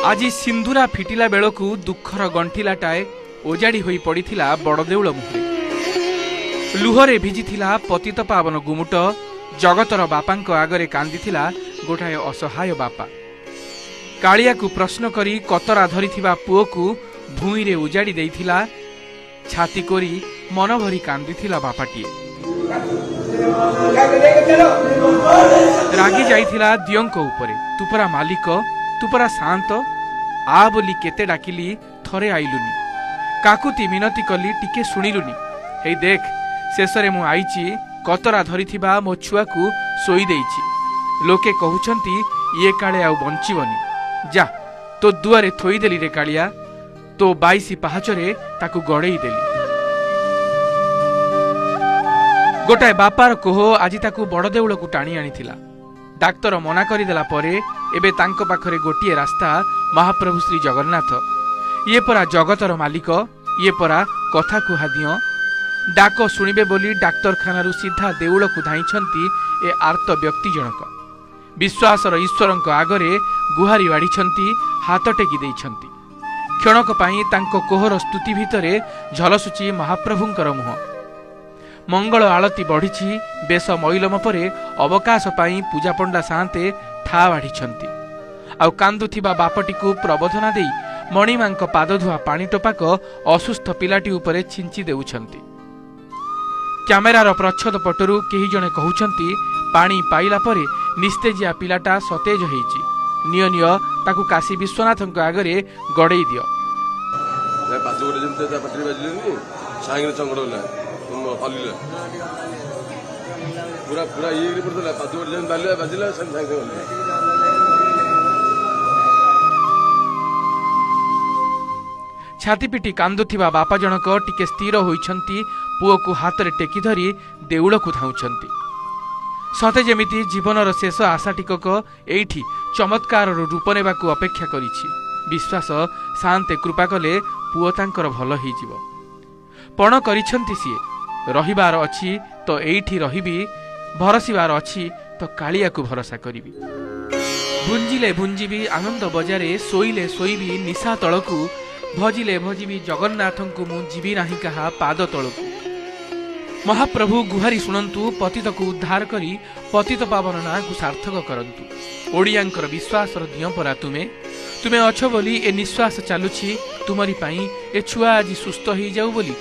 आज सिंधुरा फिटिला बेलू दुखर गंठिलाटाए ओजाड़ी होई पड़िथिला बड़देउल मुहरे लुहरे भिजिथिला पतित पावन गुमुट जगतर बापांक आगरे कांदिथिला गोटाए असहाय बापा कालिया को प्रश्न करी कतरा धरिथिबा पुओकु भूईरे उजाड़ी देइथिला छाती कोरी मन भरी कांदिथिला बापाटिए रागी जाइथिला दियंक उपरे तुपरा मालिक तुपरा शांत आ बोली केते डाकिली थरे आइलुनी काकुती मिनती कली टिके शुणिलुनी हे देख शेषरे मु आईची कतरा धरिथिबा मो छुआकू सोई देइची लोके कहउछंती ये काले आउ बंचिबनी जा तो दुआरे थोईदेली रे कालिया तो 22 पाहाचरे ताकू गड़ेई देली गोटाए बापार कोह आज ताकू बड़देउल को टाणी आनीथिला डाक्तर मना करिदेला परे एबे तांको पाखरे गोटिए रास्ता महाप्रभु श्री जगन्नाथ ये परा जगतर मालिक ये परा कथा कुहादिय डाक शुणिबे बोली डाक्तरखाना सीधा देउल को धाइछंती ए आर्त व्यक्ति जनक विश्वासर ईश्वरंक आगरे गुहारी बाढ़ी हाथ टेकी देइछंती क्षणक पाई तांको कोहर स्तुति भितरे झलसुची महाप्रभुंकर मुह मंगल आलती बढ़ी बेश मैलम परे अवकाश पाई पूजा पंडा साते ठा बाढ़ी आउ कांदुथिबा बापटी को प्रबोधना देई मणिमांक पादधुआ पानी टोपाक असुस्थ पिलाटी उपरे छिंची देउछंती क्यामेरार प्रच्छद पटरू केही जणे कहउछंती पानी पाइला परे निस्तेजिया पिलाटा सतेज होईची निय निय ताकू काशी विश्वनाथंक आगरे गड़ेई दियो पूरा पूरा ये पड़ता पाँच जन बाजिला छाती पिटी कांदुथिबा बापा जनक टिके स्थिर होइछंती पुओ को हाथ रे टेकी धरी देउल को धाउछंती सते जेमिति जीवनर शेष आशा टिकक एइठी चमत्कार रूप नेबाकू अपेक्षा करिछि विश्वास शांते कृपा कले पुओ तांकर भल होइजिवो पण करिछंती सिए रहिबार अछि तो एइठी रहिबी भरसिबार अछि तो कालिया को भरोसा करिबी भुंजिले भुंजिबी आनंद बजारे सोइले सोइबी निशा तळकू भजिले भजिबी जगन्नाथंकु मु जीवी नाही कहा पाद तळकू महाप्रभु गुहारी शुणंतु पतित को उद्धार करी पतित पावन ना को सार्थक करंतु ओडियांकर विश्वासर दिय परा तुमे अछ बोली ए निश्वास चालुछि तुमरी पाई ए छुआ आज सुस्थ हो जाऊ बोली